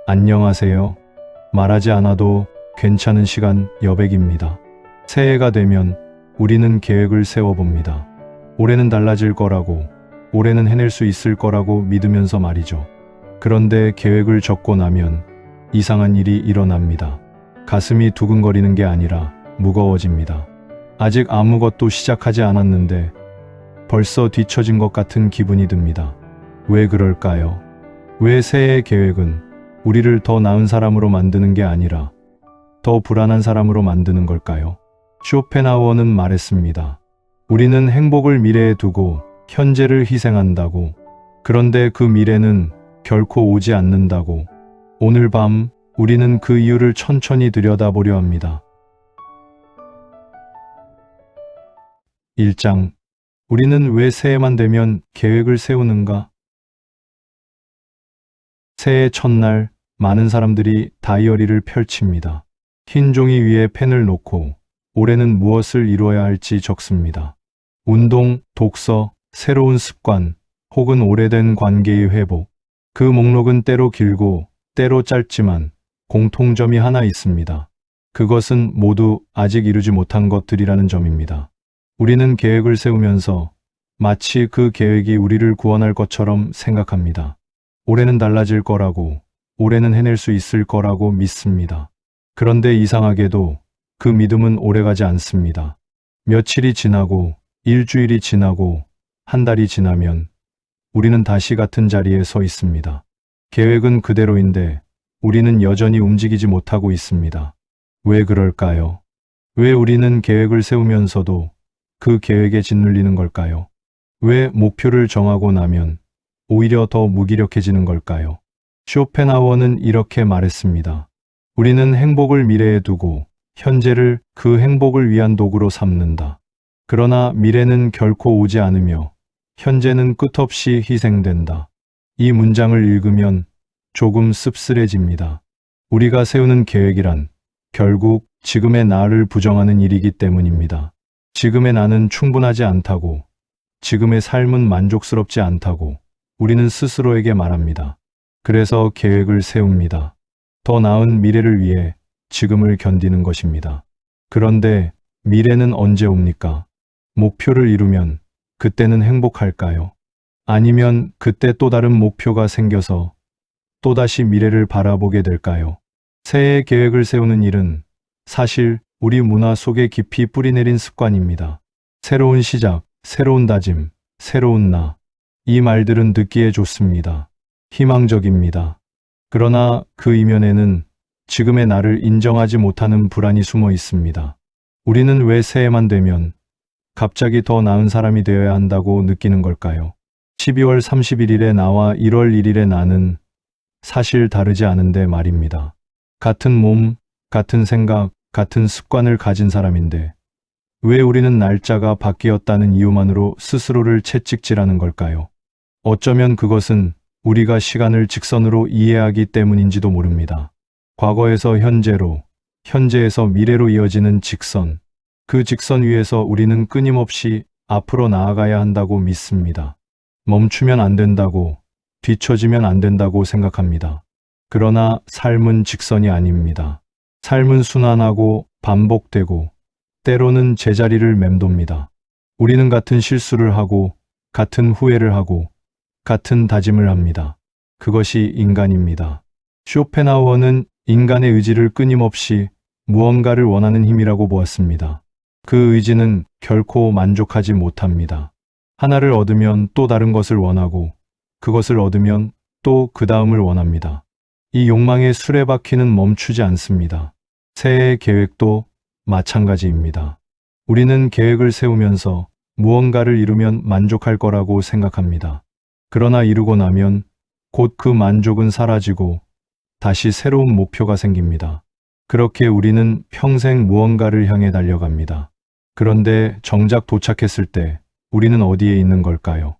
안녕하세요. 말하지 않아도 괜찮은 시간 여백입니다. 새해가 되면 우리는 계획을 세워봅니다. 올해는 달라질 거라고, 올해는 해낼 수 있을 거라고 믿으면서 말이죠. 그런데 계획을 적고 나면 이상한 일이 일어납니다. 가슴이 두근거리는 게 아니라 무거워집니다. 아직 아무것도 시작하지 않았는데 벌써 뒤처진 것 같은 기분이 듭니다. 왜 그럴까요? 왜 새해 계획은 우리를 더 나은 사람으로 만드는 게 아니라 더 불안한 사람으로 만드는 걸까요? 쇼펜하우어는 말했습니다. 우리는 행복을 미래에 두고 현재를 희생한다고. 그런데 그 미래는 결코 오지 않는다고. 오늘 밤 우리는 그 이유를 천천히 들여다보려 합니다. 1장. 우리는 왜 새해만 되면 계획을 세우는가? 새해 첫날 많은 사람들이 다이어리를 펼칩니다. 흰 종이 위에 펜을 놓고 올해는 무엇을 이루어야 할지 적습니다. 운동, 독서, 새로운 습관, 혹은 오래된 관계의 회복. 그 목록은 때로 길고 때로 짧지만 공통점이 하나 있습니다. 그것은 모두 아직 이루지 못한 것들이라는 점입니다. 우리는 계획을 세우면서 마치 그 계획이 우리를 구원할 것처럼 생각합니다. 올해는 달라질 거라고, 올해는 해낼 수 있을 거라고 믿습니다. 그런데 이상하게도 그 믿음은 오래가지 않습니다. 며칠이 지나고, 일주일이 지나고, 한 달이 지나면 우리는 다시 같은 자리에 서 있습니다. 계획은 그대로인데 우리는 여전히 움직이지 못하고 있습니다. 왜 그럴까요? 왜 우리는 계획을 세우면서도 그 계획에 짓눌리는 걸까요? 왜 목표를 정하고 나면 오히려 더 무기력해지는 걸까요? 쇼펜하우어는 이렇게 말했습니다. 우리는 행복을 미래에 두고 현재를 그 행복을 위한 도구로 삼는다. 그러나 미래는 결코 오지 않으며 현재는 끝없이 희생된다. 이 문장을 읽으면 조금 씁쓸해집니다. 우리가 세우는 계획이란 결국 지금의 나를 부정하는 일이기 때문입니다. 지금의 나는 충분하지 않다고, 지금의 삶은 만족스럽지 않다고 우리는 스스로에게 말합니다. 그래서 계획을 세웁니다. 더 나은 미래를 위해 지금을 견디는 것입니다. 그런데 미래는 언제 옵니까? 목표를 이루면 그때는 행복할까요? 아니면 그때 또 다른 목표가 생겨서 또다시 미래를 바라보게 될까요? 새해 계획을 세우는 일은 사실 우리 문화 속에 깊이 뿌리내린 습관입니다. 새로운 시작, 새로운 다짐, 새로운 나. 이 말들은 듣기에 좋습니다. 희망적입니다. 그러나 그 이면에는 지금의 나를 인정하지 못하는 불안이 숨어 있습니다. 우리는 왜 새해만 되면 갑자기 더 나은 사람이 되어야 한다고 느끼는 걸까요? 12월 31일의 나와 1월 1일의 나는 사실 다르지 않은데 말입니다. 같은 몸, 같은 생각, 같은 습관을 가진 사람인데 왜 우리는 날짜가 바뀌었다는 이유만으로 스스로를 채찍질하는 걸까요? 어쩌면 그것은 우리가 시간을 직선으로 이해하기 때문인지도 모릅니다. 과거에서 현재로, 현재에서 미래로 이어지는 직선, 그 직선 위에서 우리는 끊임없이 앞으로 나아가야 한다고 믿습니다. 멈추면 안 된다고, 뒤처지면 안 된다고 생각합니다. 그러나 삶은 직선이 아닙니다. 삶은 순환하고 반복되고 때로는 제자리를 맴돕니다. 우리는 같은 실수를 하고 같은 후회를 하고 같은 다짐을 합니다. 그것이 인간입니다. 쇼펜하우어는 인간의 의지를 끊임없이 무언가를 원하는 힘이라고 보았습니다. 그 의지는 결코 만족하지 못합니다. 하나를 얻으면 또 다른 것을 원하고 그것을 얻으면 또 그 다음을 원합니다. 이 욕망의 수레바퀴는 멈추지 않습니다. 새해 계획도 마찬가지입니다. 우리는 계획을 세우면서 무언가를 이루면 만족할 거라고 생각합니다. 그러나 이루고 나면 곧 그 만족은 사라지고 다시 새로운 목표가 생깁니다. 그렇게 우리는 평생 무언가를 향해 달려갑니다. 그런데 정작 도착했을 때 우리는 어디에 있는 걸까요?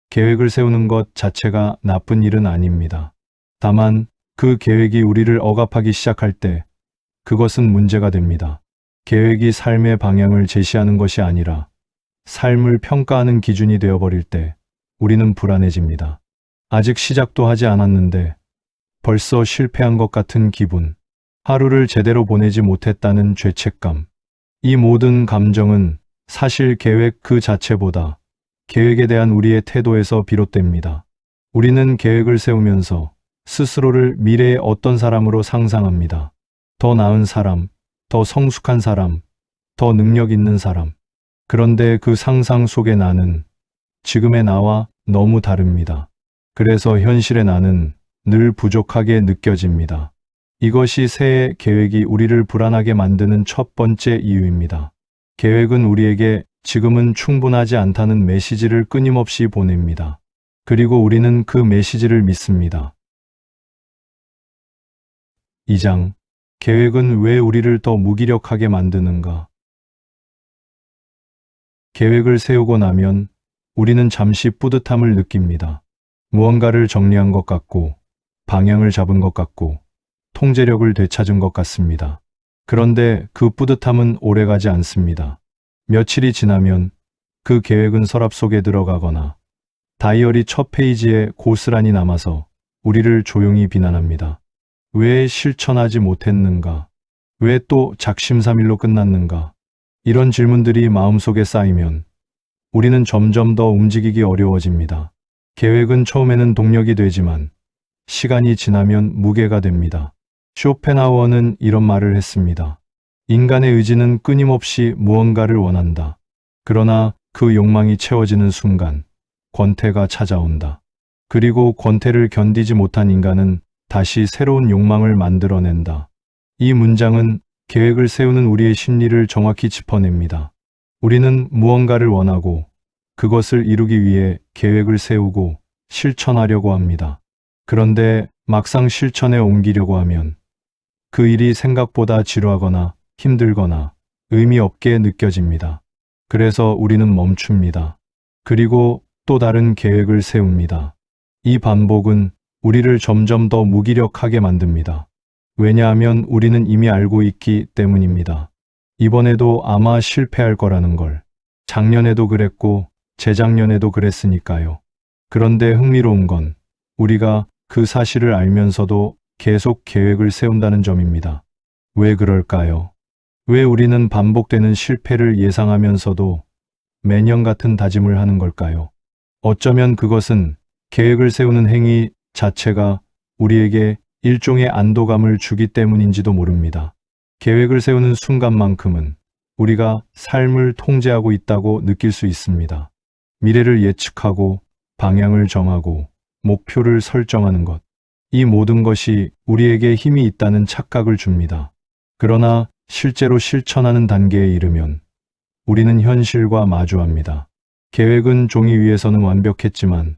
계획을 세우는 것 자체가 나쁜 일은 아닙니다. 다만 그 계획이 우리를 억압하기 시작할 때 그것은 문제가 됩니다. 계획이 삶의 방향을 제시하는 것이 아니라 삶을 평가하는 기준이 되어버릴 때 우리는 불안해집니다. 아직 시작도 하지 않았는데 벌써 실패한 것 같은 기분, 하루를 제대로 보내지 못했다는 죄책감. 이 모든 감정은 사실 계획 그 자체보다 계획에 대한 우리의 태도에서 비롯됩니다. 우리는 계획을 세우면서 스스로를 미래의 어떤 사람으로 상상합니다. 더 나은 사람, 더 성숙한 사람, 더 능력 있는 사람. 그런데 그 상상 속의 나는 지금의 나와 너무 다릅니다. 그래서 현실의 나는 늘 부족하게 느껴집니다. 이것이 새해 계획이 우리를 불안하게 만드는 첫 번째 이유입니다. 계획은 우리에게 지금은 충분하지 않다는 메시지를 끊임없이 보냅니다. 그리고 우리는 그 메시지를 믿습니다. 2장. 계획은 왜 우리를 더 무기력하게 만드는가? 계획을 세우고 나면 우리는 잠시 뿌듯함을 느낍니다. 무언가를 정리한 것 같고, 방향을 잡은 것 같고, 통제력을 되찾은 것 같습니다. 그런데 그 뿌듯함은 오래가지 않습니다. 며칠이 지나면 그 계획은 서랍 속에 들어가거나 다이어리 첫 페이지에 고스란히 남아서 우리를 조용히 비난합니다. 왜 실천하지 못했는가? 왜 또 작심삼일로 끝났는가? 이런 질문들이 마음속에 쌓이면 우리는 점점 더 움직이기 어려워집니다. 계획은 처음에는 동력이 되지만 시간이 지나면 무게가 됩니다. 쇼펜하우어는 이런 말을 했습니다. 인간의 의지는 끊임없이 무언가를 원한다. 그러나 그 욕망이 채워지는 순간 권태가 찾아온다. 그리고 권태를 견디지 못한 인간은 다시 새로운 욕망을 만들어낸다. 이 문장은 계획을 세우는 우리의 심리를 정확히 짚어냅니다. 우리는 무언가를 원하고 그것을 이루기 위해 계획을 세우고 실천하려고 합니다. 그런데 막상 실천에 옮기려고 하면 그 일이 생각보다 지루하거나 힘들거나 의미 없게 느껴집니다. 그래서 우리는 멈춥니다. 그리고 또 다른 계획을 세웁니다. 이 반복은 우리를 점점 더 무기력하게 만듭니다. 왜냐하면 우리는 이미 알고 있기 때문입니다. 이번에도 아마 실패할 거라는 걸. 작년에도 그랬고 재작년에도 그랬으니까요. 그런데 흥미로운 건 우리가 그 사실을 알면서도 계속 계획을 세운다는 점입니다. 왜 그럴까요? 왜 우리는 반복되는 실패를 예상하면서도 매년 같은 다짐을 하는 걸까요? 어쩌면 그것은 계획을 세우는 행위 자체가 우리에게 일종의 안도감을 주기 때문인지도 모릅니다. 계획을 세우는 순간만큼은 우리가 삶을 통제하고 있다고 느낄 수 있습니다. 미래를 예측하고 방향을 정하고 목표를 설정하는 것. 이 모든 것이 우리에게 힘이 있다는 착각을 줍니다. 그러나 실제로 실천하는 단계에 이르면 우리는 현실과 마주합니다. 계획은 종이 위에서는 완벽했지만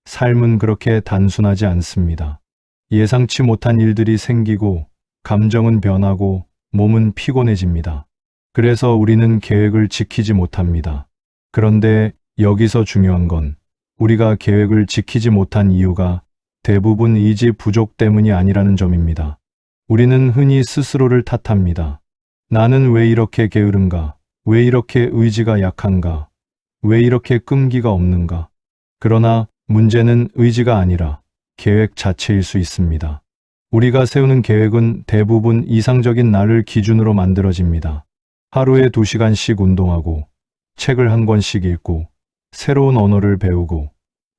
삶은 그렇게 단순하지 않습니다. 예상치 못한 일들이 생기고 감정은 변하고 몸은 피곤해집니다. 그래서 우리는 계획을 지키지 못합니다. 그런데 여기서 중요한 건 우리가 계획을 지키지 못한 이유가 대부분 의지 부족 때문이 아니라는 점입니다. 우리는 흔히 스스로를 탓합니다. 나는 왜 이렇게 게으른가? 왜 이렇게 의지가 약한가? 왜 이렇게 끈기가 없는가? 그러나 문제는 의지가 아니라 계획 자체일 수 있습니다. 우리가 세우는 계획은 대부분 이상적인 나를 기준으로 만들어집니다. 하루에 2시간씩 운동하고, 책을 한 권씩 읽고, 새로운 언어를 배우고,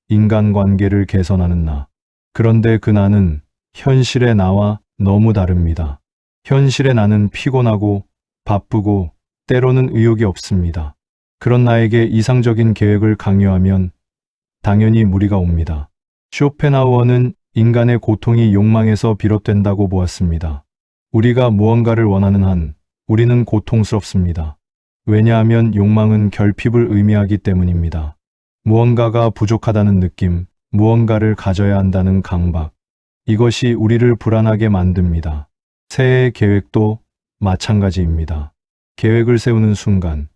인간관계를 개선하는 나. 그런데 그 나는 현실의 나와 너무 다릅니다. 현실의 나는 피곤하고, 바쁘고, 때로는 의욕이 없습니다. 그런 나에게 이상적인 계획을 강요하면 당연히 무리가 옵니다. 쇼펜하우어는 인간의 고통이 욕망에서 비롯된다고 보았습니다. 우리가 무언가를 원하는 한 우리는 고통스럽습니다. 왜냐하면 욕망은 결핍을 의미하기 때문입니다. 무언가가 부족하다는 느낌, 무언가를 가져야 한다는 강박. 이것이 우리를 불안하게 만듭니다. 새해 계획도 마찬가지입니다. 계획을 세우는 순간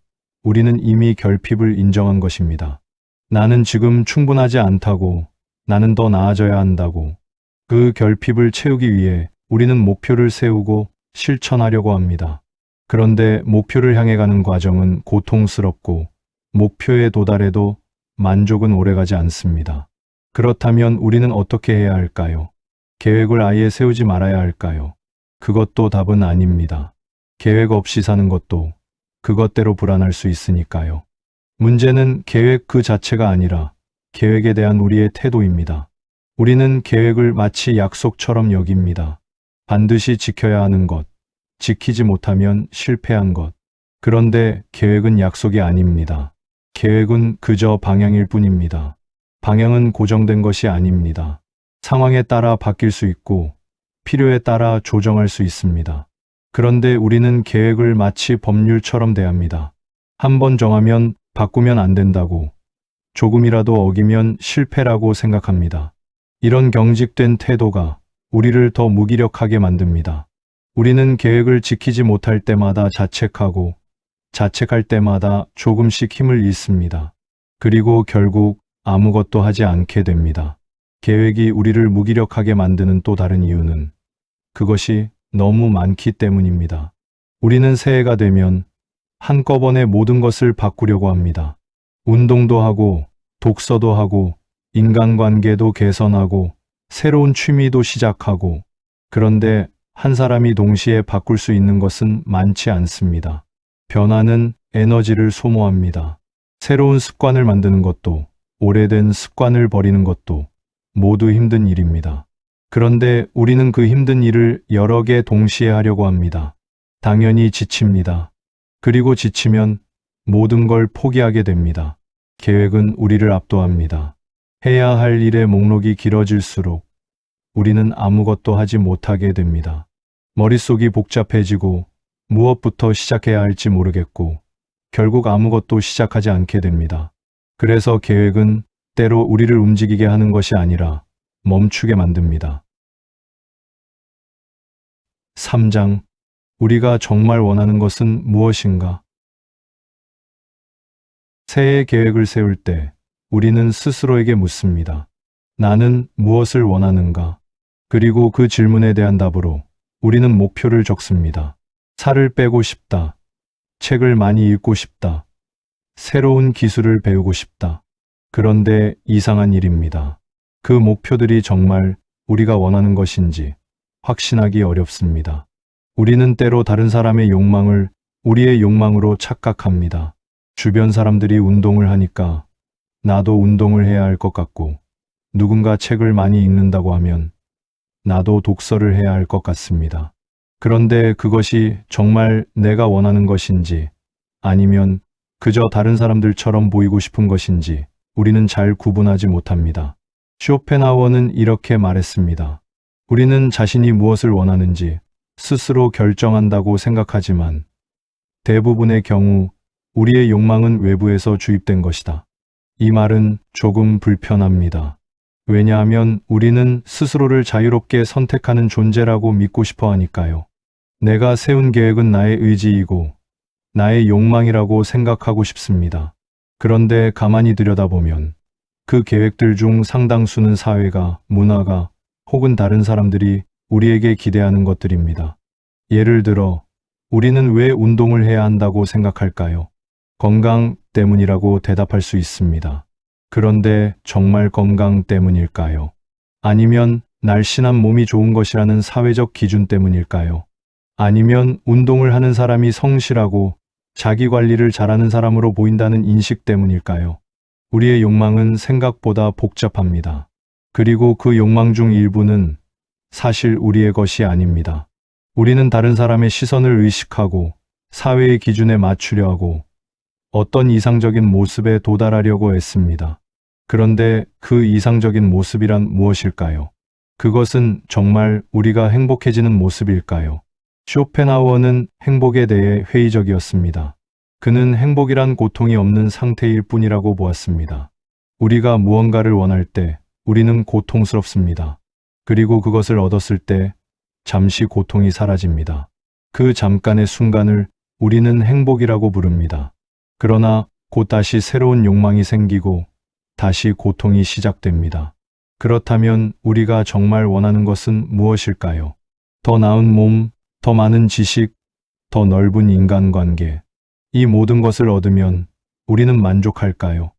우리는 이미 결핍을 인정한 것입니다. 나는 지금 충분하지 않다고, 나는 더 나아져야 한다고. 그 결핍을 채우기 위해 우리는 목표를 세우고 실천하려고 합니다. 그런데 목표를 향해 가는 과정은 고통스럽고 목표에 도달해도 만족은 오래가지 않습니다. 그렇다면 우리는 어떻게 해야 할까요? 계획을 아예 세우지 말아야 할까요? 그것도 답은 아닙니다. 계획 없이 사는 것도 그것대로 불안할 수 있으니까요. 문제는 계획 그 자체가 아니라 계획에 대한 우리의 태도입니다. 우리는 계획을 마치 약속처럼 여깁니다. 반드시 지켜야 하는 것, 지키지 못하면 실패한 것. 그런데 계획은 약속이 아닙니다. 계획은 그저 방향일 뿐입니다. 방향은 고정된 것이 아닙니다. 상황에 따라 바뀔 수 있고 필요에 따라 조정할 수 있습니다. 그런데 우리는 계획을 마치 법률처럼 대합니다. 한 번 정하면 바꾸면 안 된다고, 조금이라도 어기면 실패라고 생각합니다. 이런 경직된 태도가 우리를 더 무기력하게 만듭니다. 우리는 계획을 지키지 못할 때마다 자책하고 자책할 때마다 조금씩 힘을 잃습니다. 그리고 결국 아무것도 하지 않게 됩니다. 계획이 우리를 무기력하게 만드는 또 다른 이유는 그것이 너무 많기 때문입니다. 우리는 새해가 되면 한꺼번에 모든 것을 바꾸려고 합니다. 운동도 하고, 독서도 하고, 인간관계도 개선하고, 새로운 취미도 시작하고, 그런데 한 사람이 동시에 바꿀 수 있는 것은 많지 않습니다. 변화는 에너지를 소모합니다. 새로운 습관을 만드는 것도, 오래된 습관을 버리는 것도 모두 힘든 일입니다. 그런데 우리는 그 힘든 일을 여러 개 동시에 하려고 합니다. 당연히 지칩니다. 그리고 지치면 모든 걸 포기하게 됩니다. 계획은 우리를 압도합니다. 해야 할 일의 목록이 길어질수록 우리는 아무것도 하지 못하게 됩니다. 머릿속이 복잡해지고 무엇부터 시작해야 할지 모르겠고 결국 아무것도 시작하지 않게 됩니다. 그래서 계획은 때로 우리를 움직이게 하는 것이 아니라 멈추게 만듭니다. 3장. 우리가 정말 원하는 것은 무엇인가? 새해 계획을 세울 때 우리는 스스로에게 묻습니다. 나는 무엇을 원하는가? 그리고 그 질문에 대한 답으로 우리는 목표를 적습니다. 살을 빼고 싶다. 책을 많이 읽고 싶다. 새로운 기술을 배우고 싶다. 그런데 이상한 일입니다. 그 목표들이 정말 우리가 원하는 것인지 확신하기 어렵습니다. 우리는 때로 다른 사람의 욕망을 우리의 욕망으로 착각합니다. 주변 사람들이 운동을 하니까 나도 운동을 해야 할 것 같고, 누군가 책을 많이 읽는다고 하면 나도 독서를 해야 할 것 같습니다. 그런데 그것이 정말 내가 원하는 것인지 아니면 그저 다른 사람들처럼 보이고 싶은 것인지 우리는 잘 구분하지 못합니다. 쇼펜하우어는 이렇게 말했습니다. 우리는 자신이 무엇을 원하는지 스스로 결정한다고 생각하지만 대부분의 경우 우리의 욕망은 외부에서 주입된 것이다. 이 말은 조금 불편합니다. 왜냐하면 우리는 스스로를 자유롭게 선택하는 존재라고 믿고 싶어 하니까요. 내가 세운 계획은 나의 의지이고 나의 욕망이라고 생각하고 싶습니다. 그런데 가만히 들여다보면 그 계획들 중 상당수는 사회가, 문화가 혹은 다른 사람들이 우리에게 기대하는 것들입니다. 예를 들어, 우리는 왜 운동을 해야 한다고 생각할까요? 건강 때문이라고 대답할 수 있습니다. 그런데 정말 건강 때문일까요? 아니면 날씬한 몸이 좋은 것이라는 사회적 기준 때문일까요? 아니면 운동을 하는 사람이 성실하고 자기 관리를 잘하는 사람으로 보인다는 인식 때문일까요? 우리의 욕망은 생각보다 복잡합니다. 그리고 그 욕망 중 일부는 사실 우리의 것이 아닙니다. 우리는 다른 사람의 시선을 의식하고 사회의 기준에 맞추려 하고 어떤 이상적인 모습에 도달하려고 했습니다. 그런데 그 이상적인 모습이란 무엇일까요? 그것은 정말 우리가 행복해지는 모습일까요? 쇼펜하우어는 행복에 대해 회의적이었습니다. 그는 행복이란 고통이 없는 상태일 뿐이라고 보았습니다. 우리가 무언가를 원할 때 우리는 고통스럽습니다. 그리고 그것을 얻었을 때 잠시 고통이 사라집니다. 그 잠깐의 순간을 우리는 행복이라고 부릅니다. 그러나 곧 다시 새로운 욕망이 생기고 다시 고통이 시작됩니다. 그렇다면 우리가 정말 원하는 것은 무엇일까요? 더 나은 몸, 더 많은 지식, 더 넓은 인간관계. 이 모든 것을 얻으면 우리는 만족할까요?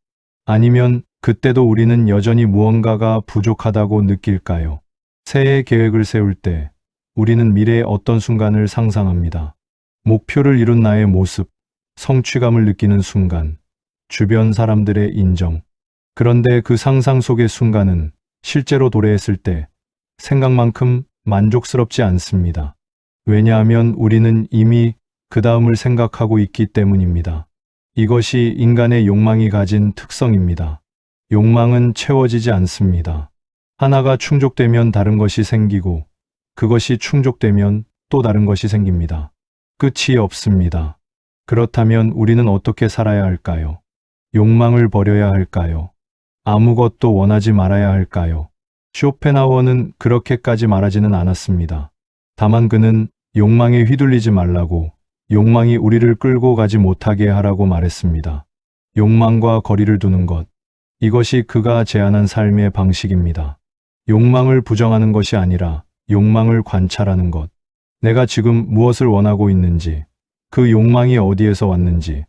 아니면 그때도 우리는 여전히 무언가가 부족하다고 느낄까요? 새해 계획을 세울 때 우리는 미래의 어떤 순간을 상상합니다. 목표를 이룬 나의 모습, 성취감을 느끼는 순간, 주변 사람들의 인정. 그런데 그 상상 속의 순간은 실제로 도래했을 때 생각만큼 만족스럽지 않습니다. 왜냐하면 우리는 이미 그 다음을 생각하고 있기 때문입니다. 이것이 인간의 욕망이 가진 특성입니다. 욕망은 채워지지 않습니다. 하나가 충족되면 다른 것이 생기고 그것이 충족되면 또 다른 것이 생깁니다. 끝이 없습니다. 그렇다면 우리는 어떻게 살아야 할까요? 욕망을 버려야 할까요? 아무것도 원하지 말아야 할까요? 쇼펜하우어는 그렇게까지 말하지는 않았습니다. 다만 그는 욕망에 휘둘리지 말라고, 욕망이 우리를 끌고 가지 못하게 하라고 말했습니다. 욕망과 거리를 두는 것. 이것이 그가 제안한 삶의 방식입니다. 욕망을 부정하는 것이 아니라 욕망을 관찰하는 것. 내가 지금 무엇을 원하고 있는지, 그 욕망이 어디에서 왔는지,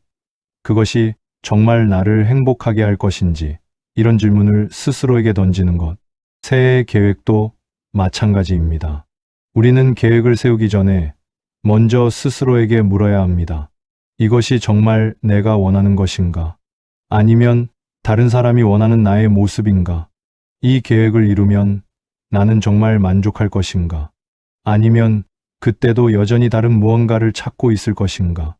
그것이 정말 나를 행복하게 할 것인지, 이런 질문을 스스로에게 던지는 것. 새해 계획도 마찬가지입니다. 우리는 계획을 세우기 전에 먼저 스스로에게 물어야 합니다. 이것이 정말 내가 원하는 것인가? 아니면 다른 사람이 원하는 나의 모습인가? 이 계획을 이루면 나는 정말 만족할 것인가? 아니면 그때도 여전히 다른 무언가를 찾고 있을 것인가?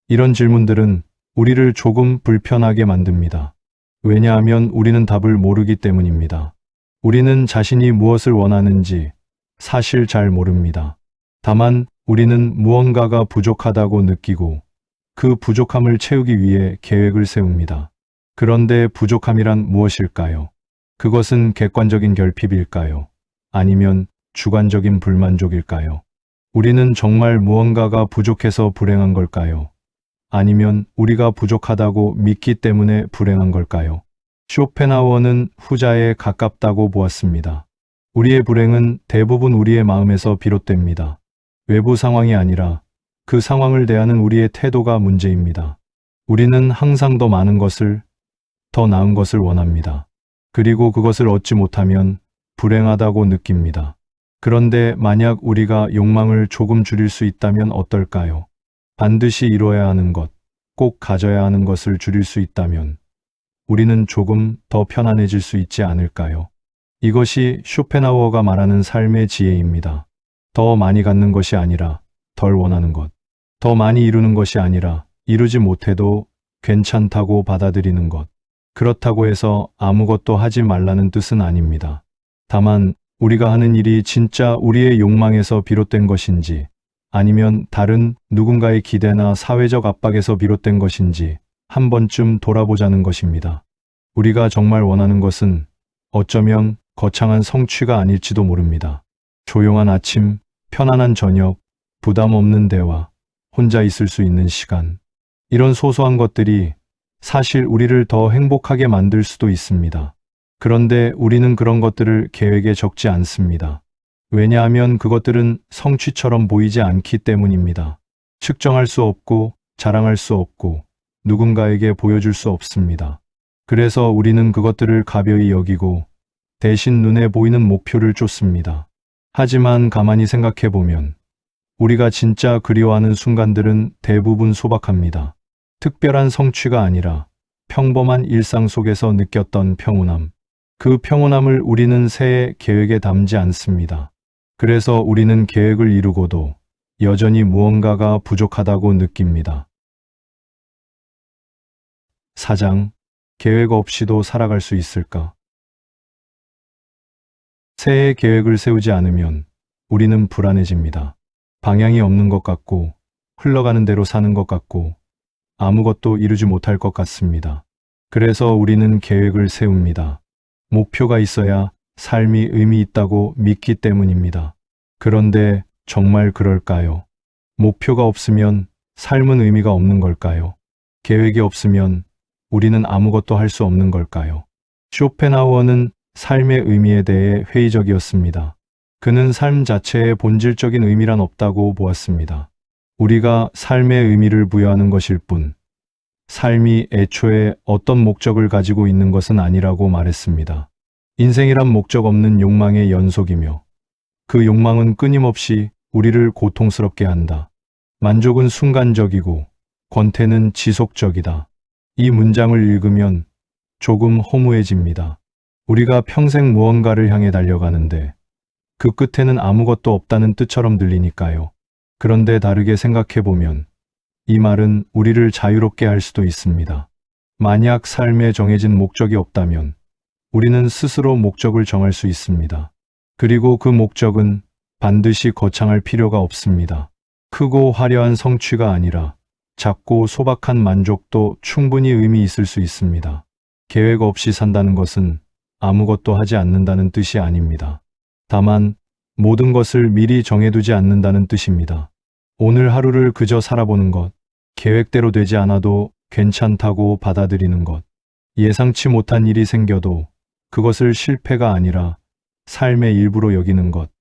이런 질문들은 우리를 조금 불편하게 만듭니다. 왜냐하면 우리는 답을 모르기 때문입니다. 우리는 자신이 무엇을 원하는지 사실 잘 모릅니다. 다만 우리는 무언가가 부족하다고 느끼고 그 부족함을 채우기 위해 계획을 세웁니다. 그런데 부족함이란 무엇일까요? 그것은 객관적인 결핍일까요? 아니면 주관적인 불만족일까요? 우리는 정말 무언가가 부족해서 불행한 걸까요? 아니면 우리가 부족하다고 믿기 때문에 불행한 걸까요? 쇼펜하우어는 후자에 가깝다고 보았습니다. 우리의 불행은 대부분 우리의 마음에서 비롯됩니다. 외부 상황이 아니라 그 상황을 대하는 우리의 태도가 문제입니다. 우리는 항상 더 많은 것을, 더 나은 것을 원합니다. 그리고 그것을 얻지 못하면 불행하다고 느낍니다. 그런데 만약 우리가 욕망을 조금 줄일 수 있다면 어떨까요? 반드시 이루어야 하는 것, 꼭 가져야 하는 것을 줄일 수 있다면 우리는 조금 더 편안해질 수 있지 않을까요? 이것이 쇼펜하우어가 말하는 삶의 지혜입니다. 더 많이 갖는 것이 아니라 덜 원하는 것. 더 많이 이루는 것이 아니라 이루지 못해도 괜찮다고 받아들이는 것. 그렇다고 해서 아무것도 하지 말라는 뜻은 아닙니다. 다만 우리가 하는 일이 진짜 우리의 욕망에서 비롯된 것인지 아니면 다른 누군가의 기대나 사회적 압박에서 비롯된 것인지 한 번쯤 돌아보자는 것입니다. 우리가 정말 원하는 것은 어쩌면 거창한 성취가 아닐지도 모릅니다. 조용한 아침, 편안한 저녁, 부담 없는 대화, 혼자 있을 수 있는 시간. 이런 소소한 것들이 사실 우리를 더 행복하게 만들 수도 있습니다. 그런데 우리는 그런 것들을 계획에 적지 않습니다. 왜냐하면 그것들은 성취처럼 보이지 않기 때문입니다. 측정할 수 없고 자랑할 수 없고 누군가에게 보여줄 수 없습니다. 그래서 우리는 그것들을 가벼이 여기고 대신 눈에 보이는 목표를 쫓습니다. 하지만 가만히 생각해 보면 우리가 진짜 그리워하는 순간들은 대부분 소박합니다. 특별한 성취가 아니라 평범한 일상 속에서 느꼈던 평온함. 그 평온함을 우리는 새해 계획에 담지 않습니다. 그래서 우리는 계획을 이루고도 여전히 무언가가 부족하다고 느낍니다. 4장, 계획 없이도 살아갈 수 있을까? 새해 계획을 세우지 않으면 우리는 불안해집니다. 방향이 없는 것 같고 흘러가는 대로 사는 것 같고 아무것도 이루지 못할 것 같습니다. 그래서 우리는 계획을 세웁니다. 목표가 있어야 삶이 의미 있다고 믿기 때문입니다. 그런데 정말 그럴까요? 목표가 없으면 삶은 의미가 없는 걸까요? 계획이 없으면 우리는 아무것도 할 수 없는 걸까요? 쇼펜하우어는 삶의 의미에 대해 회의적이었습니다. 그는 삶 자체에 본질적인 의미란 없다고 보았습니다. 우리가 삶의 의미를 부여하는 것일 뿐, 삶이 애초에 어떤 목적을 가지고 있는 것은 아니라고 말했습니다. 인생이란 목적 없는 욕망의 연속이며 그 욕망은 끊임없이 우리를 고통스럽게 한다. 만족은 순간적이고 권태는 지속적이다. 이 문장을 읽으면 조금 허무해집니다. 우리가 평생 무언가를 향해 달려가는데 그 끝에는 아무것도 없다는 뜻처럼 들리니까요. 그런데 다르게 생각해보면 이 말은 우리를 자유롭게 할 수도 있습니다. 만약 삶에 정해진 목적이 없다면 우리는 스스로 목적을 정할 수 있습니다. 그리고 그 목적은 반드시 거창할 필요가 없습니다. 크고 화려한 성취가 아니라 작고 소박한 만족도 충분히 의미 있을 수 있습니다. 계획 없이 산다는 것은 아무것도 하지 않는다는 뜻이 아닙니다. 다만 모든 것을 미리 정해두지 않는다는 뜻입니다. 오늘 하루를 그저 살아보는 것, 계획대로 되지 않아도 괜찮다고 받아들이는 것, 예상치 못한 일이 생겨도 그것을 실패가 아니라 삶의 일부로 여기는 것.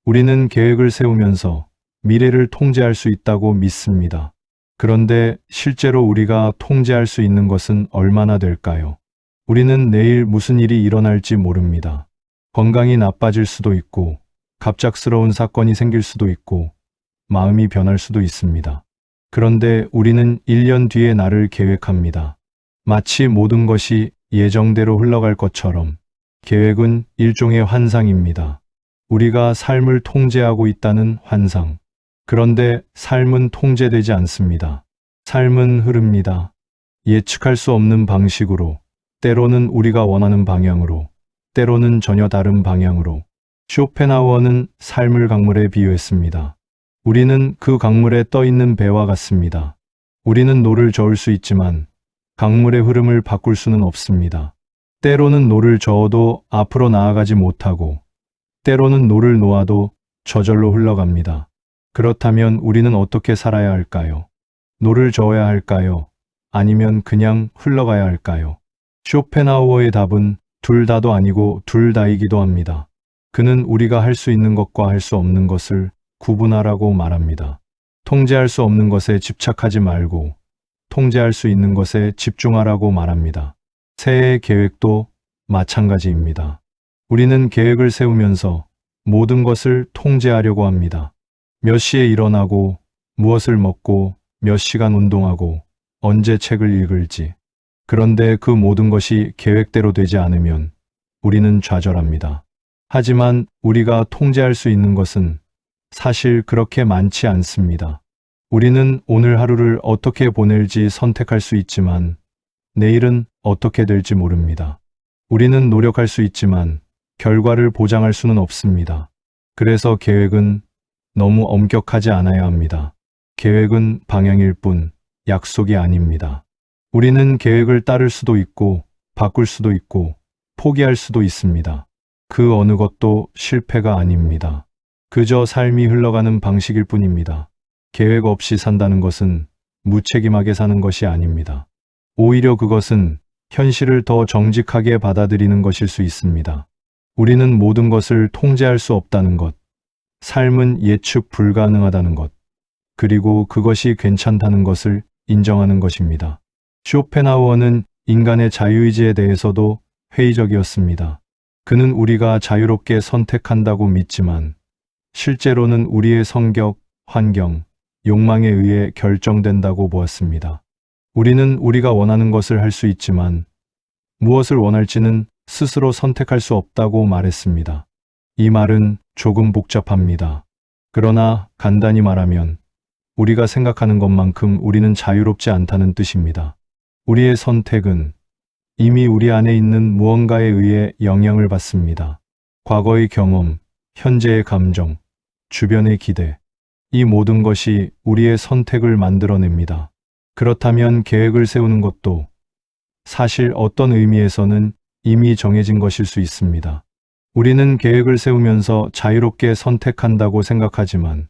우리는 계획을 세우면서 미래를 통제할 수 있다고 믿습니다. 그런데 실제로 우리가 통제할 수 있는 것은 얼마나 될까요? 우리는 내일 무슨 일이 일어날지 모릅니다. 건강이 나빠질 수도 있고, 갑작스러운 사건이 생길 수도 있고, 마음이 변할 수도 있습니다. 그런데 우리는 1년 뒤의 날을 계획합니다. 마치 모든 것이 예정대로 흘러갈 것처럼 계획은 일종의 환상입니다. 우리가 삶을 통제하고 있다는 환상. 그런데 삶은 통제되지 않습니다. 삶은 흐릅니다. 예측할 수 없는 방식으로, 때로는 우리가 원하는 방향으로, 때로는 전혀 다른 방향으로. 쇼펜하우어는 삶을 강물에 비유했습니다. 우리는 그 강물에 떠 있는 배와 같습니다. 우리는 노를 저을 수 있지만 강물의 흐름을 바꿀 수는 없습니다. 때로는 노를 저어도 앞으로 나아가지 못하고, 때로는 노를 놓아도 저절로 흘러갑니다. 그렇다면 우리는 어떻게 살아야 할까요? 노를 저어야 할까요? 아니면 그냥 흘러가야 할까요? 쇼펜하우어의 답은 둘 다도 아니고 둘 다이기도 합니다. 그는 우리가 할 수 있는 것과 할 수 없는 것을 구분하라고 말합니다. 통제할 수 없는 것에 집착하지 말고 통제할 수 있는 것에 집중하라고 말합니다. 새해의 계획도 마찬가지입니다. 우리는 계획을 세우면서 모든 것을 통제하려고 합니다. 몇 시에 일어나고, 무엇을 먹고, 몇 시간 운동하고, 언제 책을 읽을지. 그런데 그 모든 것이 계획대로 되지 않으면 우리는 좌절합니다. 하지만 우리가 통제할 수 있는 것은 사실 그렇게 많지 않습니다. 우리는 오늘 하루를 어떻게 보낼지 선택할 수 있지만 내일은 어떻게 될지 모릅니다. 우리는 노력할 수 있지만 결과를 보장할 수는 없습니다. 그래서 계획은 너무 엄격하지 않아야 합니다. 계획은 방향일 뿐 약속이 아닙니다. 우리는 계획을 따를 수도 있고 바꿀 수도 있고 포기할 수도 있습니다. 그 어느 것도 실패가 아닙니다. 그저 삶이 흘러가는 방식일 뿐입니다. 계획 없이 산다는 것은 무책임하게 사는 것이 아닙니다. 오히려 그것은 현실을 더 정직하게 받아들이는 것일 수 있습니다. 우리는 모든 것을 통제할 수 없다는 것, 삶은 예측 불가능하다는 것, 그리고 그것이 괜찮다는 것을 인정하는 것입니다. 쇼펜하우어는 인간의 자유의지에 대해서도 회의적이었습니다. 그는 우리가 자유롭게 선택한다고 믿지만 실제로는 우리의 성격, 환경, 욕망에 의해 결정된다고 보았습니다. 우리는 우리가 원하는 것을 할 수 있지만 무엇을 원할지는 스스로 선택할 수 없다고 말했습니다. 이 말은 조금 복잡합니다. 그러나 간단히 말하면 우리가 생각하는 것만큼 우리는 자유롭지 않다는 뜻입니다. 우리의 선택은 이미 우리 안에 있는 무언가에 의해 영향을 받습니다. 과거의 경험, 현재의 감정, 주변의 기대, 이 모든 것이 우리의 선택을 만들어냅니다. 그렇다면 계획을 세우는 것도 사실 어떤 의미에서는 이미 정해진 것일 수 있습니다. 우리는 계획을 세우면서 자유롭게 선택한다고 생각하지만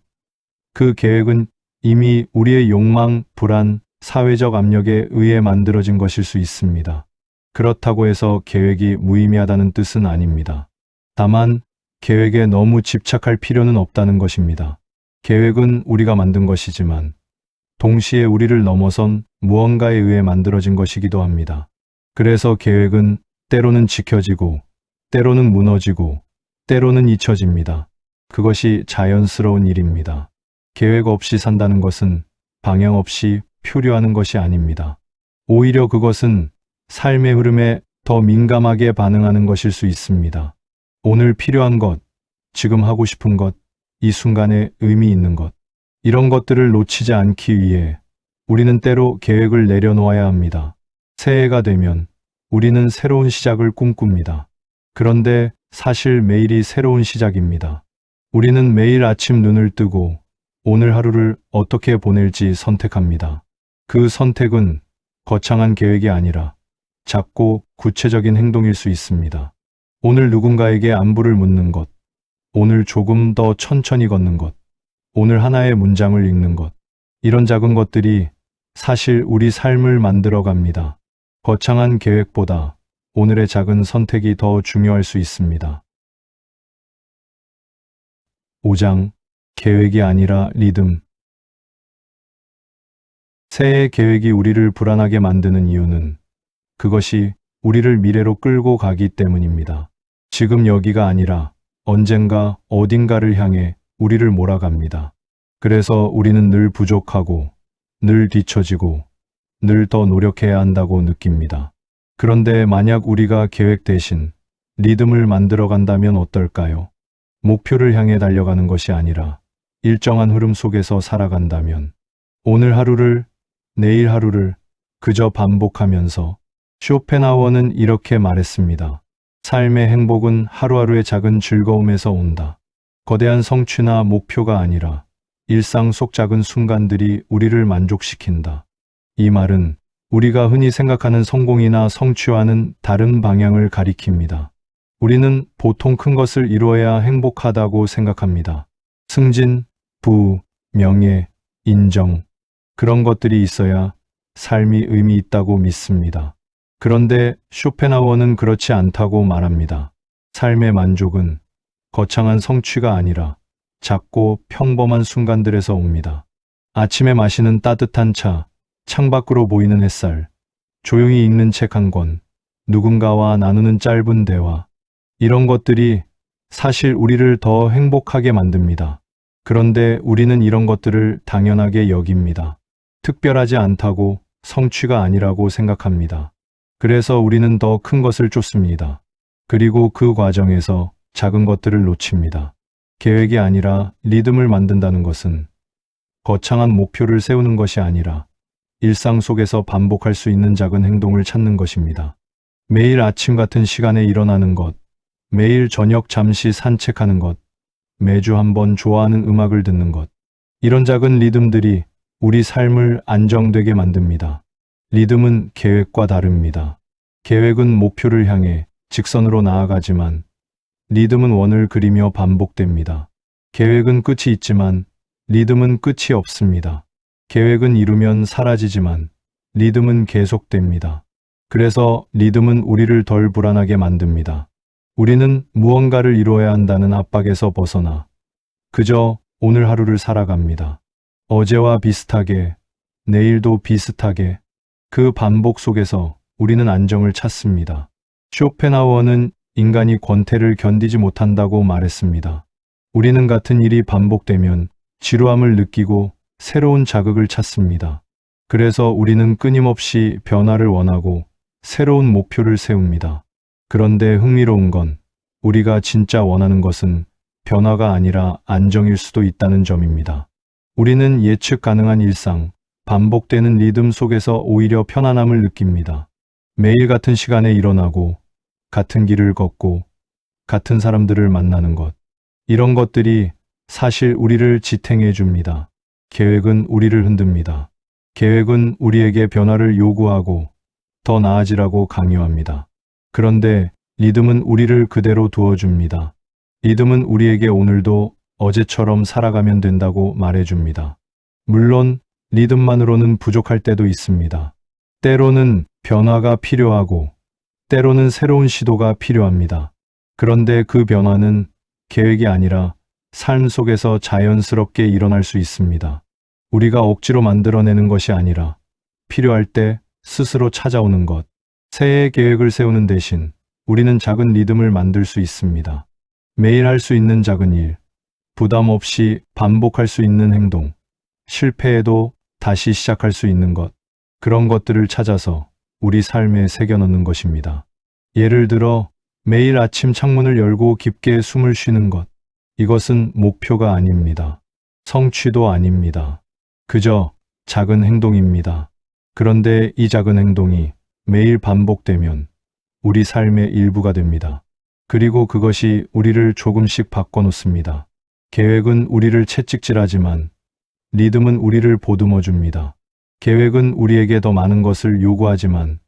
그 계획은 이미 우리의 욕망, 불안, 사회적 압력에 의해 만들어진 것일 수 있습니다. 그렇다고 해서 계획이 무의미하다는 뜻은 아닙니다. 다만 계획에 너무 집착할 필요는 없다는 것입니다. 계획은 우리가 만든 것이지만 동시에 우리를 넘어선 무언가에 의해 만들어진 것이기도 합니다. 그래서 계획은 때로는 지켜지고, 때로는 무너지고, 때로는 잊혀집니다. 그것이 자연스러운 일입니다. 계획 없이 산다는 것은 방향 없이 표류하는 것이 아닙니다. 오히려 그것은 삶의 흐름에 더 민감하게 반응하는 것일 수 있습니다. 오늘 필요한 것, 지금 하고 싶은 것, 이 순간에 의미 있는 것, 이런 것들을 놓치지 않기 위해 우리는 때로 계획을 내려놓아야 합니다. 새해가 되면 우리는 새로운 시작을 꿈꿉니다. 그런데 사실 매일이 새로운 시작입니다. 우리는 매일 아침 눈을 뜨고 오늘 하루를 어떻게 보낼지 선택합니다. 그 선택은 거창한 계획이 아니라 작고 구체적인 행동일 수 있습니다. 오늘 누군가에게 안부를 묻는 것, 오늘 조금 더 천천히 걷는 것, 오늘 하나의 문장을 읽는 것, 이런 작은 것들이 사실 우리 삶을 만들어 갑니다. 거창한 계획보다 오늘의 작은 선택이 더 중요할 수 있습니다. 5장, 계획이 아니라 리듬. 새해 계획이 우리를 불안하게 만드는 이유는 그것이 우리를 미래로 끌고 가기 때문입니다. 지금 여기가 아니라 언젠가 어딘가를 향해 우리를 몰아갑니다. 그래서 우리는 늘 부족하고, 늘 뒤처지고, 늘 더 노력해야 한다고 느낍니다. 그런데 만약 우리가 계획 대신 리듬을 만들어 간다면 어떨까요? 목표를 향해 달려가는 것이 아니라 일정한 흐름 속에서 살아간다면 오늘 하루를, 내일 하루를 그저 반복하면서 쇼펜하우어는 이렇게 말했습니다. 삶의 행복은 하루하루의 작은 즐거움에서 온다. 거대한 성취나 목표가 아니라 일상 속 작은 순간들이 우리를 만족시킨다. 이 말은 우리가 흔히 생각하는 성공이나 성취와는 다른 방향을 가리킵니다. 우리는 보통 큰 것을 이루어야 행복하다고 생각합니다. 승진, 부, 명예, 인정, 그런 것들이 있어야 삶이 의미 있다고 믿습니다. 그런데 쇼펜하우어는 그렇지 않다고 말합니다. 삶의 만족은 거창한 성취가 아니라 작고 평범한 순간들에서 옵니다. 아침에 마시는 따뜻한 차, 창밖으로 보이는 햇살, 조용히 읽는 책 한 권, 누군가와 나누는 짧은 대화, 이런 것들이 사실 우리를 더 행복하게 만듭니다. 그런데 우리는 이런 것들을 당연하게 여깁니다. 특별하지 않다고, 성취가 아니라고 생각합니다. 그래서 우리는 더 큰 것을 쫓습니다. 그리고 그 과정에서 작은 것들을 놓칩니다. 계획이 아니라 리듬을 만든다는 것은 거창한 목표를 세우는 것이 아니라 일상 속에서 반복할 수 있는 작은 행동을 찾는 것입니다. 매일 아침 같은 시간에 일어나는 것, 매일 저녁 잠시 산책하는 것, 매주 한번 좋아하는 음악을 듣는 것, 이런 작은 리듬들이 우리 삶을 안정되게 만듭니다. 리듬은 계획과 다릅니다. 계획은 목표를 향해 직선으로 나아가지만 리듬은 원을 그리며 반복됩니다. 계획은 끝이 있지만 리듬은 끝이 없습니다. 계획은 이루면 사라지지만 리듬은 계속됩니다. 그래서 리듬은 우리를 덜 불안하게 만듭니다. 우리는 무언가를 이루어야 한다는 압박에서 벗어나 그저 오늘 하루를 살아갑니다. 어제와 비슷하게, 내일도 비슷하게, 그 반복 속에서 우리는 안정을 찾습니다. 쇼펜하우어는 인간이 권태를 견디지 못한다고 말했습니다. 우리는 같은 일이 반복되면 지루함을 느끼고 새로운 자극을 찾습니다. 그래서 우리는 끊임없이 변화를 원하고 새로운 목표를 세웁니다. 그런데 흥미로운 건 우리가 진짜 원하는 것은 변화가 아니라 안정일 수도 있다는 점입니다. 우리는 예측 가능한 일상, 반복되는 리듬 속에서 오히려 편안함을 느낍니다. 매일 같은 시간에 일어나고, 같은 길을 걷고, 같은 사람들을 만나는 것, 이런 것들이 사실 우리를 지탱해 줍니다. 계획은 우리를 흔듭니다. 계획은 우리에게 변화를 요구하고 더 나아지라고 강요합니다. 그런데 리듬은 우리를 그대로 두어줍니다. 리듬은 우리에게 오늘도 어제처럼 살아가면 된다고 말해줍니다. 물론 리듬만으로는 부족할 때도 있습니다. 때로는 변화가 필요하고 때로는 새로운 시도가 필요합니다. 그런데 그 변화는 계획이 아니라 삶 속에서 자연스럽게 일어날 수 있습니다. 우리가 억지로 만들어내는 것이 아니라 필요할 때 스스로 찾아오는 것. 새해 계획을 세우는 대신 우리는 작은 리듬을 만들 수 있습니다. 매일 할 수 있는 작은 일, 부담 없이 반복할 수 있는 행동, 실패해도 다시 시작할 수 있는 것, 그런 것들을 찾아서 우리 삶에 새겨넣는 것입니다. 예를 들어 매일 아침 창문을 열고 깊게 숨을 쉬는 것, 이것은 목표가 아닙니다. 성취도 아닙니다. 그저 작은 행동입니다. 그런데 이 작은 행동이 매일 반복되면 우리 삶의 일부가 됩니다. 그리고 그것이 우리를 조금씩 바꿔놓습니다. 계획은 우리를 채찍질하지만 리듬은 우리를 보듬어 줍니다. 계획은 우리에게 더 많은 것을 요구하지만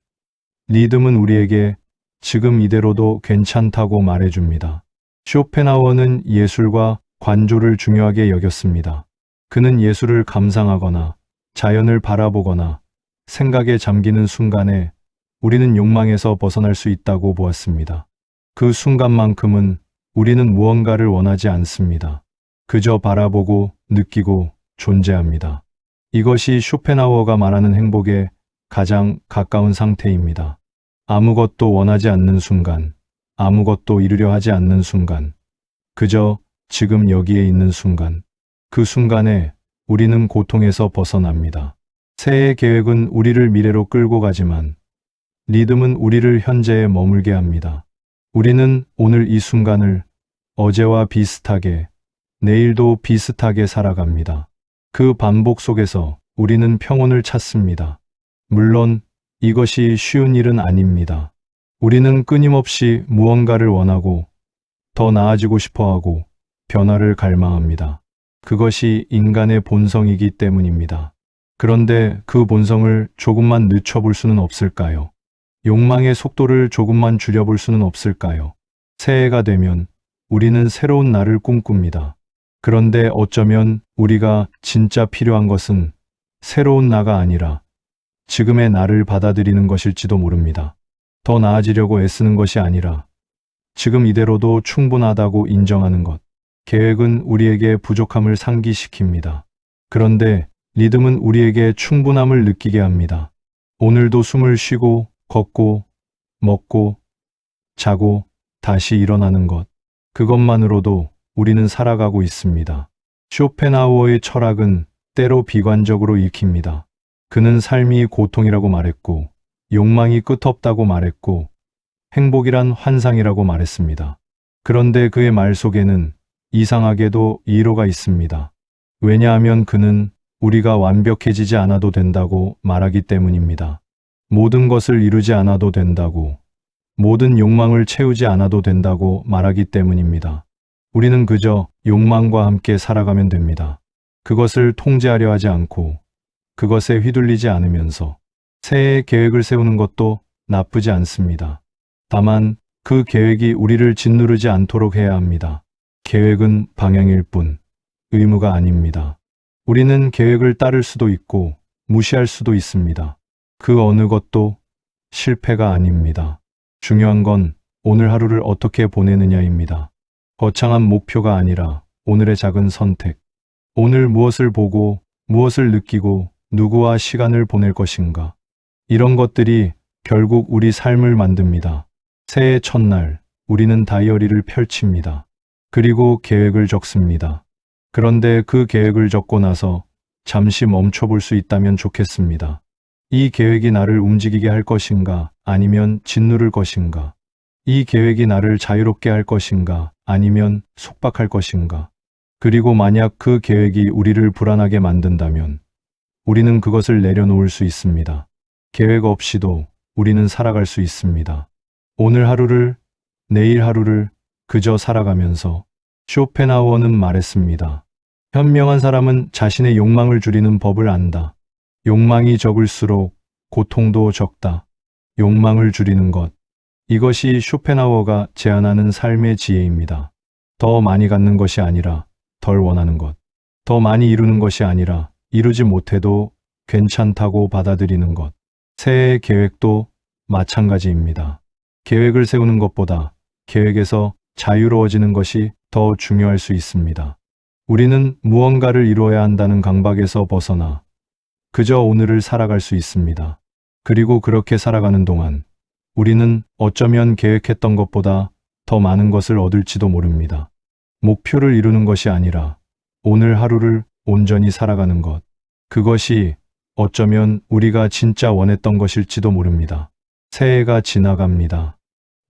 리듬은 우리에게 지금 이대로도 괜찮다고 말해줍니다. 쇼펜하우어는 예술과 관조를 중요하게 여겼습니다. 그는 예술을 감상하거나 자연을 바라보거나 생각에 잠기는 순간에 우리는 욕망에서 벗어날 수 있다고 보았습니다. 그 순간만큼은 우리는 무언가를 원하지 않습니다. 그저 바라보고 느끼고 존재합니다. 이것이 쇼펜하우어가 말하는 행복에 가장 가까운 상태입니다. 아무것도 원하지 않는 순간, 아무것도 이루려 하지 않는 순간, 그저 지금 여기에 있는 순간, 그 순간에 우리는 고통에서 벗어납니다. 새해의 계획은 우리를 미래로 끌고 가지만 리듬은 우리를 현재에 머물게 합니다. 우리는 오늘 이 순간을 어제와 비슷하게, 내일도 비슷하게 살아갑니다. 그 반복 속에서 우리는 평온을 찾습니다. 물론 이것이 쉬운 일은 아닙니다. 우리는 끊임없이 무언가를 원하고 더 나아지고 싶어하고 변화를 갈망합니다. 그것이 인간의 본성이기 때문입니다. 그런데 그 본성을 조금만 늦춰볼 수는 없을까요? 욕망의 속도를 조금만 줄여볼 수는 없을까요? 새해가 되면 우리는 새로운 날을 꿈꿉니다. 그런데 어쩌면 우리가 진짜 필요한 것은 새로운 나가 아니라 지금의 나를 받아들이는 것일지도 모릅니다. 더 나아지려고 애쓰는 것이 아니라 지금 이대로도 충분하다고 인정하는 것. 계획은 우리에게 부족함을 상기시킵니다. 그런데 리듬은 우리에게 충분함을 느끼게 합니다. 오늘도 숨을 쉬고 걷고 먹고 자고 다시 일어나는 것. 그것만으로도 우리는 살아가고 있습니다. 쇼펜하우어의 철학은 때로 비관적으로 읽힙니다. 그는 삶이 고통이라고 말했고 욕망이 끝없다고 말했고 행복이란 환상이라고 말했습니다. 그런데 그의 말 속에는 이상하게도 이유가 있습니다. 왜냐하면 그는 우리가 완벽해지지 않아도 된다고 말하기 때문입니다. 모든 것을 이루지 않아도 된다고, 모든 욕망을 채우지 않아도 된다고 말하기 때문입니다. 우리는 그저 욕망과 함께 살아가면 됩니다. 그것을 통제하려 하지 않고 그것에 휘둘리지 않으면서 새해의 계획을 세우는 것도 나쁘지 않습니다. 다만 그 계획이 우리를 짓누르지 않도록 해야 합니다. 계획은 방향일 뿐 의무가 아닙니다. 우리는 계획을 따를 수도 있고 무시할 수도 있습니다. 그 어느 것도 실패가 아닙니다. 중요한 건 오늘 하루를 어떻게 보내느냐입니다. 거창한 목표가 아니라 오늘의 작은 선택. 오늘 무엇을 보고 무엇을 느끼고 누구와 시간을 보낼 것인가. 이런 것들이 결국 우리 삶을 만듭니다. 새해 첫날 우리는 다이어리를 펼칩니다. 그리고 계획을 적습니다. 그런데 그 계획을 적고 나서 잠시 멈춰볼 수 있다면 좋겠습니다. 이 계획이 나를 움직이게 할 것인가 아니면 짓누를 것인가? 이 계획이 나를 자유롭게 할 것인가 아니면 속박할 것인가? 그리고 만약 그 계획이 우리를 불안하게 만든다면 우리는 그것을 내려놓을 수 있습니다. 계획 없이도 우리는 살아갈 수 있습니다. 오늘 하루를, 내일 하루를 그저 살아가면서 쇼펜하우어는 말했습니다. 현명한 사람은 자신의 욕망을 줄이는 법을 안다. 욕망이 적을수록 고통도 적다. 욕망을 줄이는 것. 이것이 쇼펜하우어가 제안하는 삶의 지혜입니다. 더 많이 갖는 것이 아니라 덜 원하는 것. 더 많이 이루는 것이 아니라 이루지 못해도 괜찮다고 받아들이는 것. 새해 계획도 마찬가지입니다. 계획을 세우는 것보다 계획에서 자유로워지는 것이 더 중요할 수 있습니다. 우리는 무언가를 이루어야 한다는 강박에서 벗어나 그저 오늘을 살아갈 수 있습니다. 그리고 그렇게 살아가는 동안 우리는 어쩌면 계획했던 것보다 더 많은 것을 얻을지도 모릅니다. 목표를 이루는 것이 아니라 오늘 하루를 온전히 살아가는 것. 그것이 어쩌면 우리가 진짜 원했던 것일지도 모릅니다. 새해가 지나갑니다.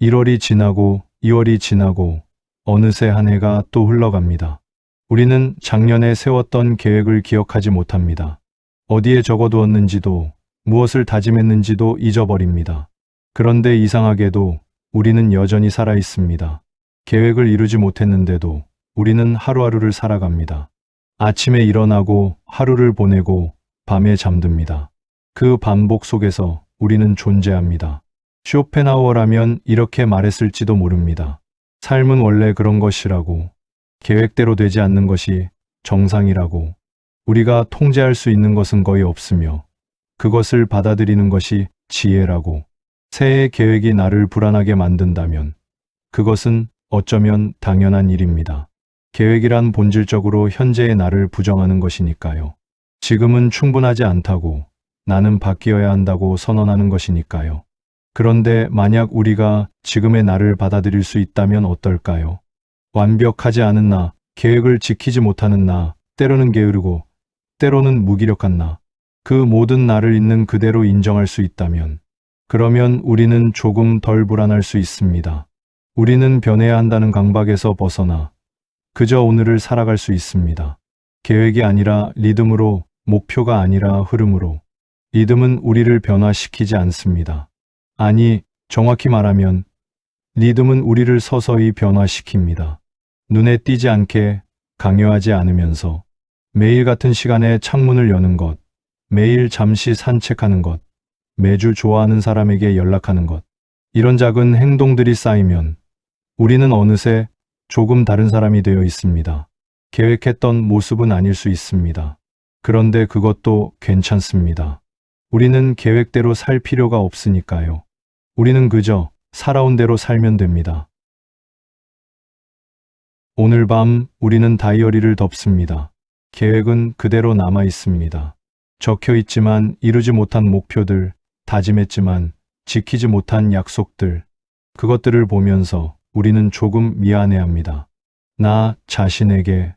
1월이 지나고 2월이 지나고 어느새 한 해가 또 흘러갑니다. 우리는 작년에 세웠던 계획을 기억하지 못합니다. 어디에 적어두었는지도 무엇을 다짐했는지도 잊어버립니다. 그런데 이상하게도 우리는 여전히 살아 있습니다. 계획을 이루지 못했는데도 우리는 하루하루를 살아갑니다. 아침에 일어나고 하루를 보내고 밤에 잠듭니다. 그 반복 속에서 우리는 존재합니다. 쇼펜하우어라면 이렇게 말했을지도 모릅니다. 삶은 원래 그런 것이라고, 계획대로 되지 않는 것이 정상이라고, 우리가 통제할 수 있는 것은 거의 없으며 그것을 받아들이는 것이 지혜라고. 새해 계획이 나를 불안하게 만든다면 그것은 어쩌면 당연한 일입니다. 계획이란 본질적으로 현재의 나를 부정하는 것이니까요. 지금은 충분하지 않다고, 나는 바뀌어야 한다고 선언하는 것이니까요. 그런데 만약 우리가 지금의 나를 받아들일 수 있다면 어떨까요? 완벽하지 않은 나, 계획을 지키지 못하는 나, 때로는 게으르고 때로는 무기력한 나, 그 모든 나를 있는 그대로 인정할 수 있다면 그러면 우리는 조금 덜 불안할 수 있습니다. 우리는 변해야 한다는 강박에서 벗어나 그저 오늘을 살아갈 수 있습니다. 계획이 아니라 리듬으로, 목표가 아니라 흐름으로. 리듬은 우리를 변화시키지 않습니다. 아니, 정확히 말하면 리듬은 우리를 서서히 변화시킵니다. 눈에 띄지 않게, 강요하지 않으면서 매일 같은 시간에 창문을 여는 것, 매일 잠시 산책하는 것, 매주 좋아하는 사람에게 연락하는 것. 이런 작은 행동들이 쌓이면 우리는 어느새 조금 다른 사람이 되어 있습니다. 계획했던 모습은 아닐 수 있습니다. 그런데 그것도 괜찮습니다. 우리는 계획대로 살 필요가 없으니까요. 우리는 그저 살아온 대로 살면 됩니다. 오늘 밤 우리는 다이어리를 덮습니다. 계획은 그대로 남아 있습니다. 적혀 있지만 이루지 못한 목표들, 다짐했지만 지키지 못한 약속들, 그것들을 보면서 우리는 조금 미안해합니다. 나 자신에게.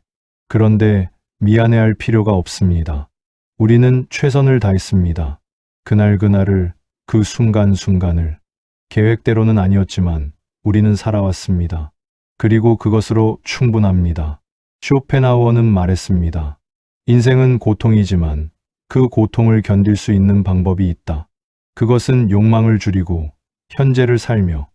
그런데 미안해할 필요가 없습니다. 우리는 최선을 다했습니다. 그날을, 그 순간순간을. 계획대로는 아니었지만 우리는 살아왔습니다. 그리고 그것으로 충분합니다. 쇼펜하우어는 말했습니다. 인생은 고통이지만 그 고통을 견딜 수 있는 방법이 있다. 그것은 욕망을 줄이고 현재를 살며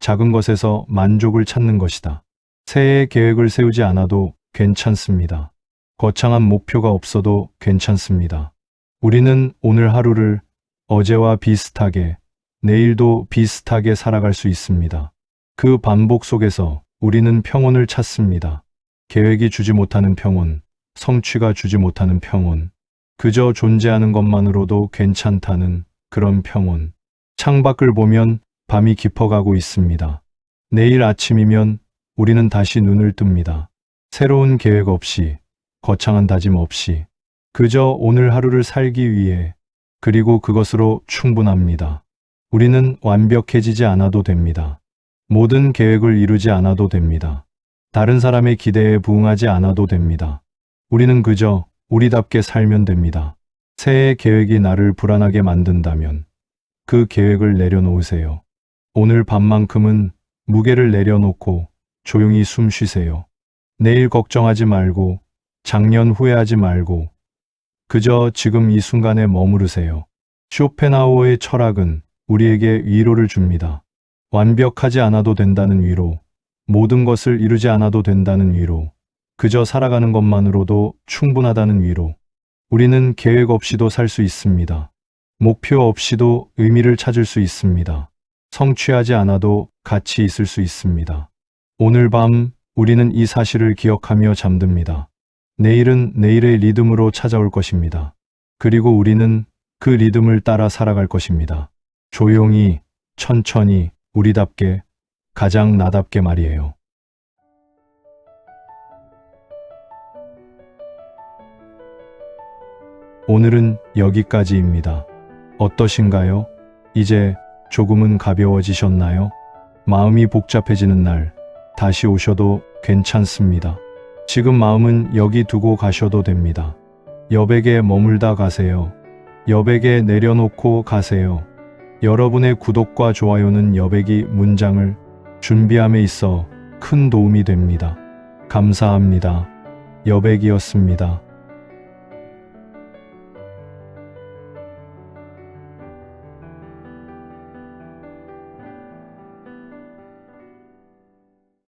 작은 것에서 만족을 찾는 것이다. 새해 계획을 세우지 않아도 괜찮습니다. 거창한 목표가 없어도 괜찮습니다. 우리는 오늘 하루를 어제와 비슷하게, 내일도 비슷하게 살아갈 수 있습니다. 그 반복 속에서 우리는 평온을 찾습니다. 계획이 주지 못하는 평온, 성취가 주지 못하는 평온, 그저 존재하는 것만으로도 괜찮다는 그런 평온. 창밖을 보면 밤이 깊어가고 있습니다. 내일 아침이면 우리는 다시 눈을 뜹니다. 새로운 계획 없이, 거창한 다짐 없이, 그저 오늘 하루를 살기 위해, 그리고 그것으로 충분합니다. 우리는 완벽해지지 않아도 됩니다. 모든 계획을 이루지 않아도 됩니다. 다른 사람의 기대에 부응하지 않아도 됩니다. 우리는 그저 우리답게 살면 됩니다. 새해 계획이 나를 불안하게 만든다면 그 계획을 내려놓으세요. 오늘 밤만큼은 무게를 내려놓고 조용히 숨 쉬세요. 내일 걱정하지 말고, 작년 후회하지 말고, 그저 지금 이 순간에 머무르세요. 쇼펜하우어의 철학은 우리에게 위로를 줍니다. 완벽하지 않아도 된다는 위로, 모든 것을 이루지 않아도 된다는 위로, 그저 살아가는 것만으로도 충분하다는 위로. 우리는 계획 없이도 살 수 있습니다. 목표 없이도 의미를 찾을 수 있습니다. 성취하지 않아도 가치 있을 수 있습니다. 오늘 밤 우리는 이 사실을 기억하며 잠듭니다. 내일은 내일의 리듬으로 찾아올 것입니다. 그리고 우리는 그 리듬을 따라 살아갈 것입니다. 조용히, 천천히, 우리답게, 가장 나답게 말이에요. 오늘은 여기까지입니다. 어떠신가요? 이제 조금은 가벼워지셨나요? 마음이 복잡해지는 날, 다시 오셔도 괜찮습니다. 지금 마음은 여기 두고 가셔도 됩니다. 여백에 머물다 가세요. 여백에 내려놓고 가세요. 여러분의 구독과 좋아요는 여백이 문장을 준비함에 있어 큰 도움이 됩니다. 감사합니다. 여백이었습니다.